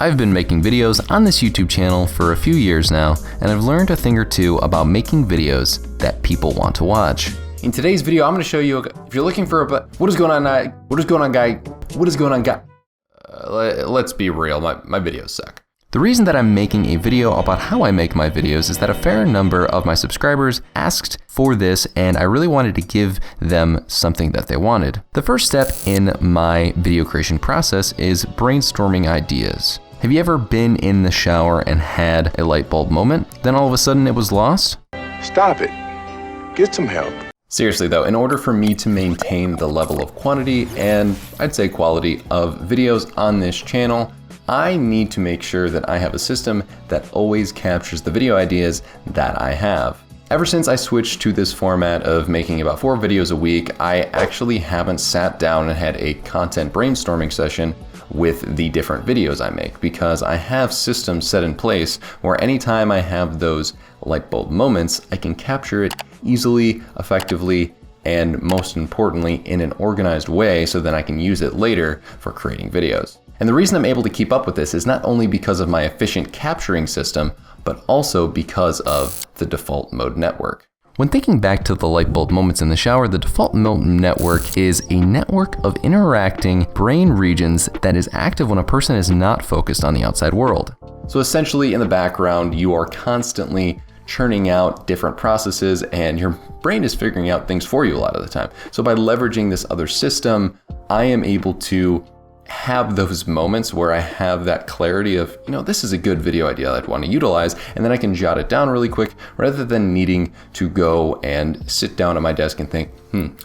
I've been making videos on this YouTube channel for a few years now, and I've learned a thing or two about making videos that people want to watch. In today's video, I'm going to show you, if you're looking for what is going on, guy? Let's be real, my videos suck. The reason that I'm making a video about how I make my videos is that a fair number of my subscribers asked for this, and I really wanted to give them something that they wanted. The first step in my video creation process is brainstorming ideas. Have you ever been in the shower and had a light bulb moment? Then all of a sudden it was lost? Stop it. Get some help. Seriously though, in order for me to maintain the level of quantity and I'd say quality of videos on this channel, I need to make sure that I have a system that always captures the video ideas that I have. Ever since I switched to this format of making about 4 videos a week, I actually haven't sat down and had a content brainstorming session with the different videos I make, because I have systems set in place where anytime I have those light bulb moments, I can capture it easily, effectively, and most importantly, in an organized way so then I can use it later for creating videos. And the reason I'm able to keep up with this is not only because of my efficient capturing system, but also because of the default mode network. When thinking back to the light bulb moments in the shower, the default mode network is a network of interacting brain regions that is active when a person is not focused on the outside world. So essentially in the background, you are constantly churning out different processes and your brain is figuring out things for you a lot of the time. So by leveraging this other system, I am able to have those moments where I have that clarity of, this is a good video idea that I'd want to utilize, and then I can jot it down really quick rather than needing to go and sit down at my desk and think,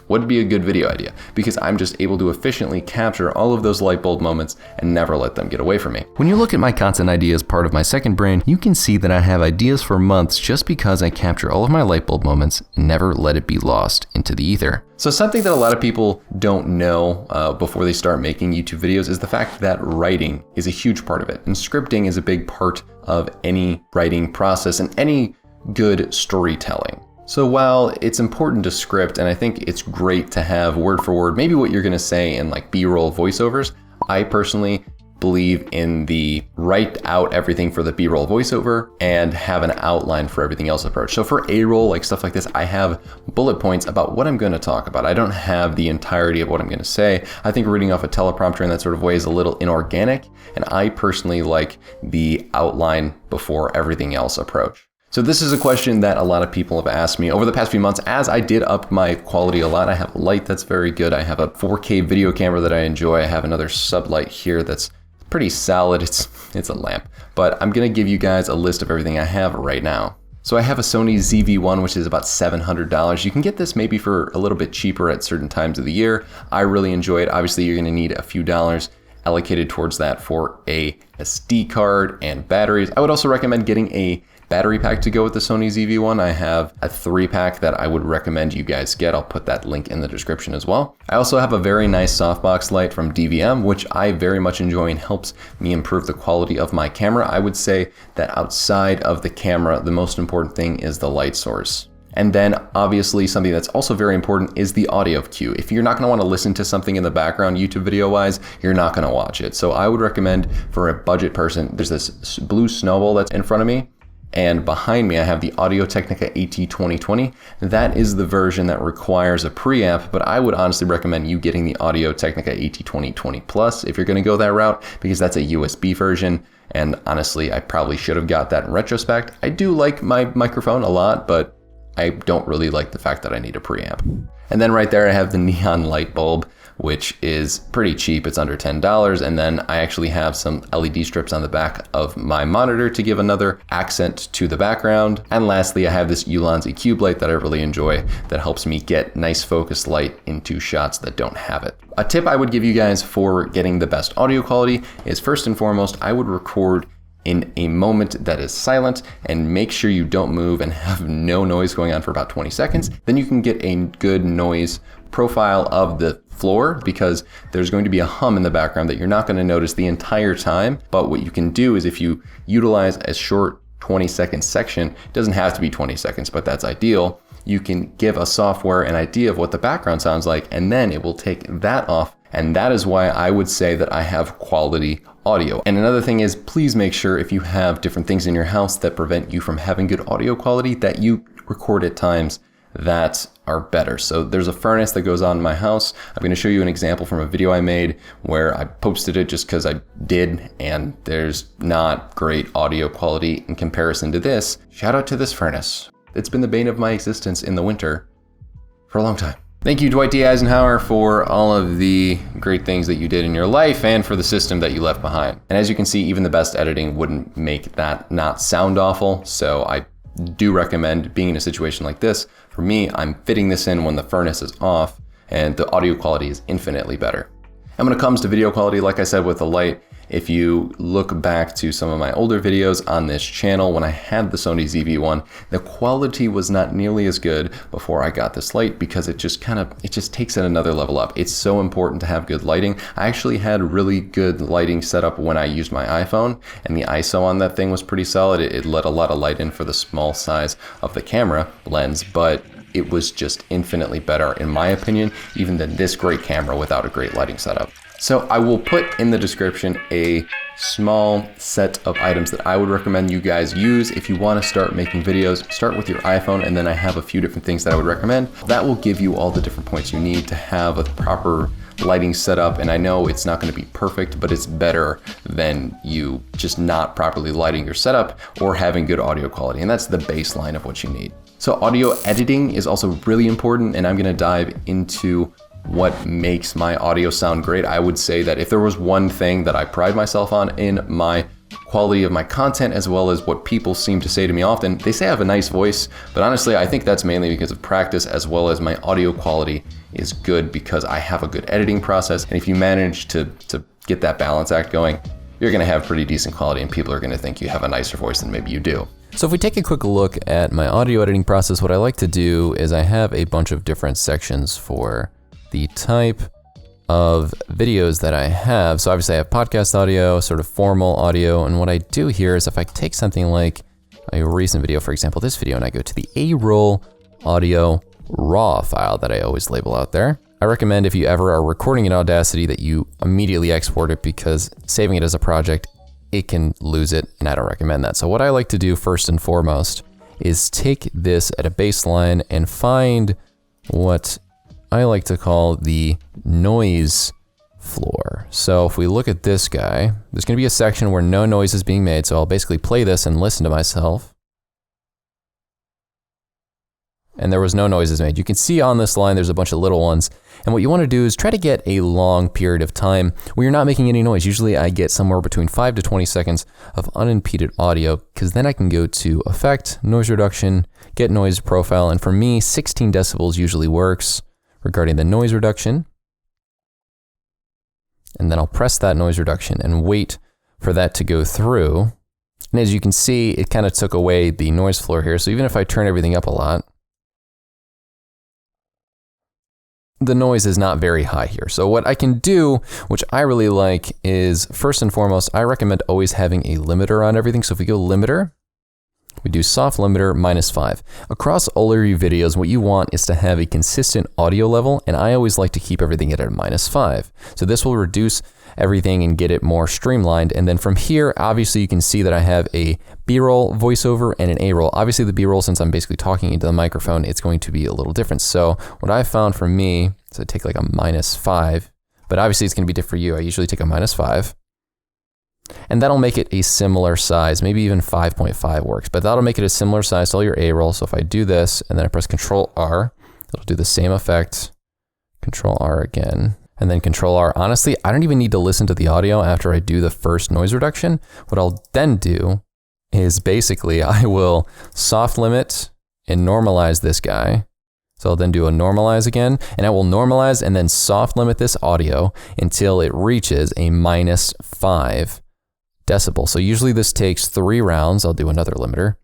what would be a good video idea? Because I'm just able to efficiently capture all of those light bulb moments and never let them get away from me. When you look at my content ideas part of my second brain, you can see that I have ideas for months just because I capture all of my light bulb moments and never let it be lost into the ether. So something that a lot of people don't know before they start making YouTube videos is the fact that writing is a huge part of it. And scripting is a big part of any writing process and any good storytelling. So while it's important to script, and I think it's great to have word for word, maybe what you're gonna say in like B-roll voiceovers, I personally believe in the write out everything for the B-roll voiceover and have an outline for everything else approach. So for A-roll, like stuff like this, I have bullet points about what I'm gonna talk about. I don't have the entirety of what I'm gonna say. I think reading off a teleprompter in that sort of way is a little inorganic, and I personally like the outline before everything else approach. So this is a question that a lot of people have asked me over the past few months as I did up my quality a lot. I have a light that's very good. I have a 4K video camera that I enjoy. I have another sublight here that's pretty solid. It's a lamp, but I'm gonna give you guys a list of everything I have right now. So I have a Sony ZV-1, which is about $700. You can get this maybe for a little bit cheaper at certain times of the year. I really enjoy it. Obviously you're gonna need a few dollars allocated towards that for a SD card and batteries. I would also recommend getting a battery pack to go with the Sony ZV-1. I have a 3-pack that I would recommend you guys get. I'll put that link in the description as well. I also have a very nice softbox light from DVM, which I very much enjoy and helps me improve the quality of my camera. I would say that outside of the camera, the most important thing is the light source. And then obviously something that's also very important is the audio cue. If you're not gonna wanna listen to something in the background YouTube video wise, you're not gonna watch it. So I would recommend for a budget person, there's this blue snowball that's in front of me, and behind me I have the Audio-Technica AT2020. That is the version that requires a preamp, but I would honestly recommend you getting the Audio-Technica AT2020 Plus if you're gonna go that route, because that's a USB version. And honestly, I probably should have got that in retrospect. I do like my microphone a lot, but I don't really like the fact that I need a preamp. And then right there I have the neon light bulb, which is pretty cheap. It's under $10. And then I actually have some LED strips on the back of my monitor to give another accent to the background. And lastly, I have this Ulanzi cube light that I really enjoy that helps me get nice focused light into shots that don't have it. A tip I would give you guys for getting the best audio quality is, first and foremost, I would record in a moment that is silent and make sure you don't move and have no noise going on for about 20 seconds. Then you can get a good noise profile of the floor, because there's going to be a hum in the background that you're not going to notice the entire time. But what you can do is if you utilize a short 20-second section, it doesn't have to be 20 seconds, but that's ideal. You can give a software an idea of what the background sounds like, and then it will take that off. And that is why I would say that I have quality audio. And another thing is, please make sure if you have different things in your house that prevent you from having good audio quality, that you record at times that are better. So there's a furnace that goes on in my house. I'm going to show you an example from a video I made where I posted it just because I did, and there's not great audio quality in comparison to this. Shout out to this furnace. It's been the bane of my existence in the winter for a long time. Thank you, Dwight D. Eisenhower, for all of the great things that you did in your life and for the system that you left behind. And as you can see, even the best editing wouldn't make that not sound awful. So I do recommend being in a situation like this. For me, I'm fitting this in when the furnace is off and the audio quality is infinitely better. And when it comes to video quality, like I said with the light, if you look back to some of my older videos on this channel, when I had the Sony ZV-1, the quality was not nearly as good before I got this light because it just takes it another level up. It's so important to have good lighting. I actually had really good lighting set up when I used my iPhone, and the ISO on that thing was pretty solid. It let a lot of light in for the small size of the camera lens, but it was just infinitely better, in my opinion, even than this great camera without a great lighting setup. So I will put in the description a small set of items that I would recommend you guys use if you want to start making videos. Start with your iPhone, and then I have a few different things that I would recommend. That will give you all the different points you need to have a proper lighting setup. And I know it's not going to be perfect, but it's better than you just not properly lighting your setup or having good audio quality. And that's the baseline of what you need. So audio editing is also really important, and I'm going to dive into what makes my audio sound great. I would say that if there was one thing that I pride myself on in my quality of my content, as well as what people seem to say to me often, they say I have a nice voice, but honestly, I think that's mainly because of practice, as well as my audio quality is good because I have a good editing process. And if you manage to get that balance act going, you're going to have pretty decent quality, and people are going to think you have a nicer voice than maybe you do. So if we take a quick look at my audio editing process, what I like to do is I have a bunch of different sections for the type of videos that I have. So obviously I have podcast audio, sort of formal audio, and what I do here is if I take something like a recent video, for example, this video, and I go to the A-roll audio raw file that I always label out there, I recommend if you ever are recording in Audacity that you immediately export it, because saving it as a project, it can lose it, and I don't recommend that. So what I like to do first and foremost is take this at a baseline and find what I like to call the noise floor. So if we look at this guy, there's going to be a section where no noise is being made. So I'll basically play this and listen to myself. And there was no noises made. You can see on this line, there's a bunch of little ones. And what you want to do is try to get a long period of time where you're not making any noise. Usually I get somewhere between 5 to 20 seconds of unimpeded audio, because then I can go to Effect, Noise Reduction, Get Noise Profile. And for me, 16 decibels usually works regarding the noise reduction. And then I'll press that noise reduction and wait for that to go through. And as you can see, it kind of took away the noise floor here. So even if I turn everything up a lot, the noise is not very high here. So what I can do, which I really like, is first and foremost, I recommend always having a limiter on everything. So if we go limiter, we do soft limiter -5. Across all of your videos, what you want is to have a consistent audio level, and I always like to keep everything at a -5. So this will reduce everything and get it more streamlined. And then from here, obviously you can see that I have a B-roll voiceover and an A-roll. Obviously the B-roll, since I'm basically talking into the microphone, it's going to be a little different. So what I found for me, so I take like a -5, but obviously it's going to be different for you. I usually take a -5. And that'll make it a similar size, maybe even 5.5 works, but that'll make it a similar size to all your A-roll. So if I do this and then I press Control R, it'll do the same effect. Control R again, and then Control R. Honestly, I don't even need to listen to the audio after I do the first noise reduction. What I'll then do is basically I will soft limit and normalize this guy. So I'll then do a normalize again, and I will normalize and then soft limit this audio until it reaches a -5 decibel. So usually this takes 3 rounds. I'll do another limiter.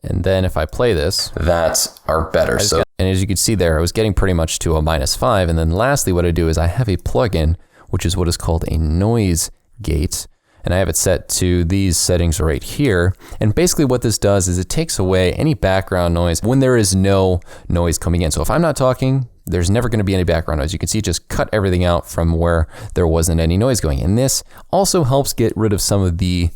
And then if I play this, that's our better. And as you can see there, I was getting pretty much to a -5. And then lastly, what I do is I have a plugin, which is what is called a noise gate. And I have it set to these settings right here. And basically what this does is it takes away any background noise when there is no noise coming in. So if I'm not talking there's never going to be any background noise. You can see it just cut everything out from where there wasn't any noise going. And this also helps get rid of some of the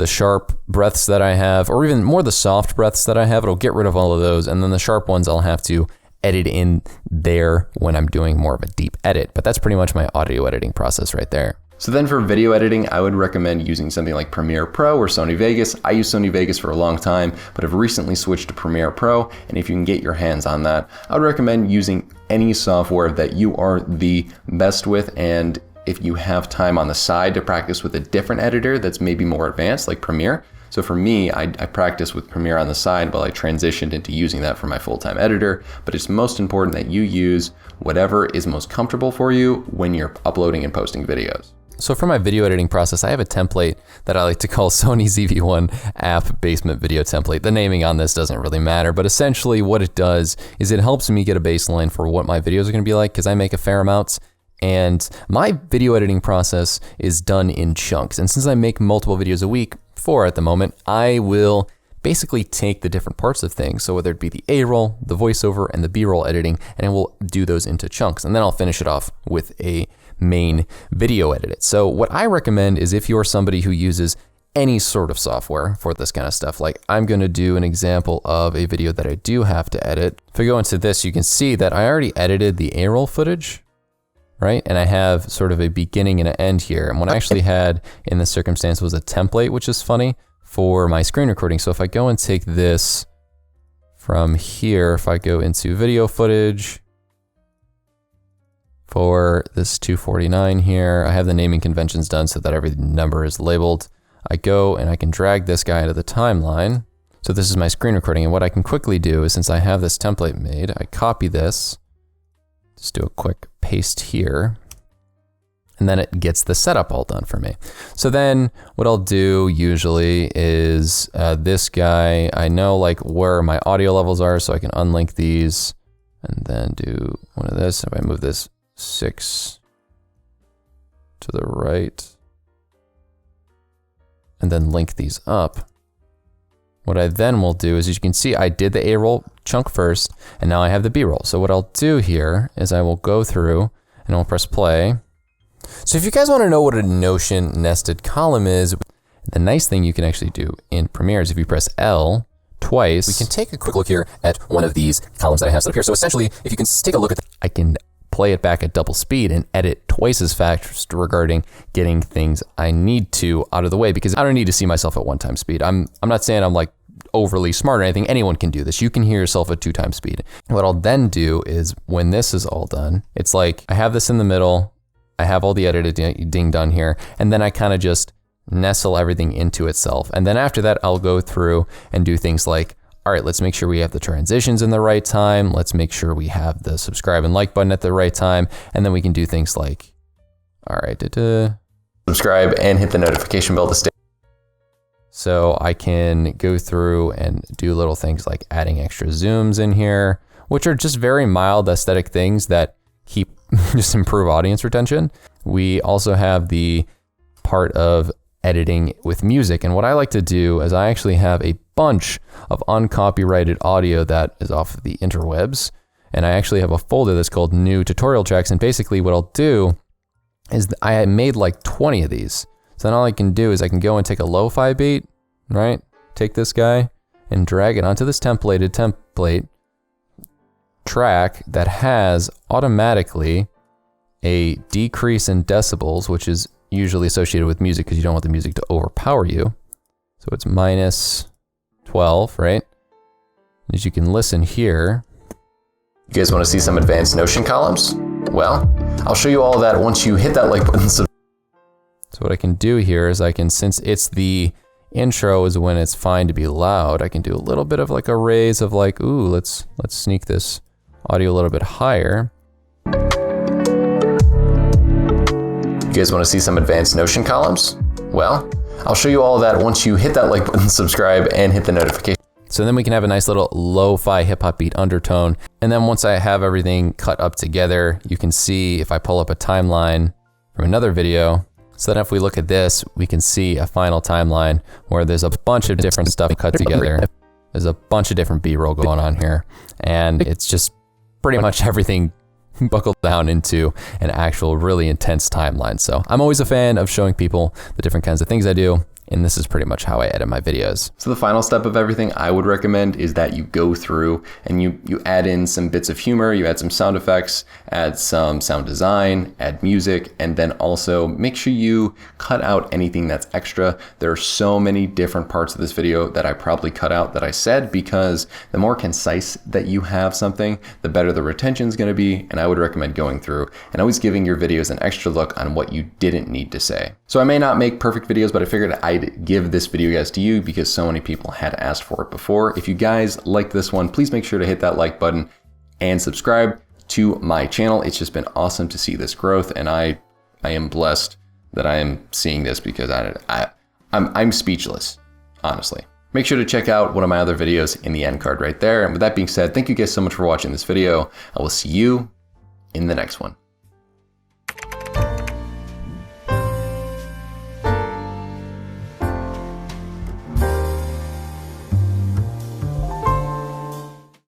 sharp breaths that I have, or even more the soft breaths that I have. It'll get rid of all of those. And then the sharp ones I'll have to edit in there when I'm doing more of a deep edit. But that's pretty much my audio editing process right there. So then for video editing, I would recommend using something like Premiere Pro or Sony Vegas. I used Sony Vegas for a long time, but have recently switched to Premiere Pro. And if you can get your hands on that, I would recommend using any software that you are the best with. And if you have time on the side to practice with a different editor that's maybe more advanced, like Premiere. So for me, I practice with Premiere on the side while I transitioned into using that for my full-time editor. But it's most important that you use whatever is most comfortable for you when you're uploading and posting videos. So for my video editing process, I have a template that I like to call Sony ZV-1 app basement video template. The naming on this doesn't really matter, but essentially what it does is it helps me get a baseline for what my videos are going to be like, because I make a fair amount. And my video editing process is done in chunks. And since I make multiple videos a week, 4 at the moment, I will basically take the different parts of things. So whether it be the A-roll, the voiceover, and the B-roll editing, and I will do those into chunks. And then I'll finish it off with a main video edit. So what I recommend is if you're somebody who uses any sort of software for this kind of stuff, like I'm going to do an example of a video that I do have to edit. If I go into this, you can see that I already edited the A-roll footage, right? And I have sort of a beginning and an end here. And what I actually had in this circumstance was a template, which is funny, for my screen recording. So if I go and take this from here, if I go into video footage, for this 249 here, I have the naming conventions done so that every number is labeled. I go and I can drag this guy into the timeline. So this is my screen recording, and what I can quickly do is, since I have this template made, I copy this, just do a quick paste here, and then it gets the setup all done for me. So then what I'll do usually is this guy, I know like where my audio levels are, so I can unlink these and then do one of this. If I move this 6 to the right and then link these up. What I then will do is, as you can see, I did the A-roll chunk first, and now I have the B-roll. So what I'll do here is I will go through and I'll press play. So if you guys want to know what a Notion nested column is, the nice thing you can actually do in Premiere is if you press L twice, we can take a quick look here at one of these columns that I have set up here. So essentially, if you can take a look at I can play it back at double speed and edit twice as fast regarding getting things I need to out of the way, because I don't need to see myself at 1x speed. I'm not saying I'm like overly smart or anything. Anyone can do this. You can hear yourself at 2x speed. What I'll then do is when this is all done, it's like I have this in the middle, I have all the editing done here, and then I kind of just nestle everything into itself. And then after that, I'll go through and do things like, all right, let's make sure we have the transitions in the right time. Let's make sure we have the subscribe and like button at the right time. And then we can do things like, all right, subscribe and hit the notification bell to stay. So I can go through and do little things like adding extra zooms in here, which are just very mild aesthetic things that keep just improve audience retention. We also have the part of editing with music. And what I like to do is I actually have a bunch of uncopyrighted audio that is off of the interwebs. And I actually have a folder that's called new tutorial tracks. And basically what I'll do is I made like 20 of these. So then all I can do is I can go and take a lo-fi beat, right? Take this guy and drag it onto this template track that has automatically a decrease in decibels, which is usually associated with music because you don't want the music to overpower you. So it's minus 12, right? As you can listen here. You guys want to see some advanced Notion columns? Well, I'll show you all of that once you hit that like button. So what I can do here is I can, since it's the intro is when it's fine to be loud, I can do a little bit of like a raise of like, ooh, let's sneak this audio a little bit higher. You guys want to see some advanced Notion columns? Well, I'll show you all of that once you hit that like button, subscribe, and hit the notification. So then we can have a nice little lo-fi hip hop beat undertone. And then once I have everything cut up together, you can see if I pull up a timeline from another video. So then if we look at this, we can see a final timeline where there's a bunch of different stuff cut together. There's a bunch of different B-roll going on here. And it's just pretty much everything buckled down into an actual really intense timeline. So I'm always a fan of showing people the different kinds of things I do. And this is pretty much how I edit my videos. So the final step of everything I would recommend is that you go through and you add in some bits of humor, you add some sound effects, add some sound design, add music, and then also make sure you cut out anything that's extra. There are so many different parts of this video that I probably cut out that I said, because the more concise that you have something, the better the retention is going to be. And I would recommend going through and always giving your videos an extra look on what you didn't need to say. So I may not make perfect videos, but I figured I'd give this video guys to you because so many people had asked for it before. If you guys like this one, please make sure to hit that like button and subscribe to my channel. It's just been awesome to see this growth, and I am blessed that I am seeing this, because I'm speechless, honestly. Make sure to check out one of my other videos in the end card right there. And with that being said, thank you guys so much for watching this video. I will see you in the next one.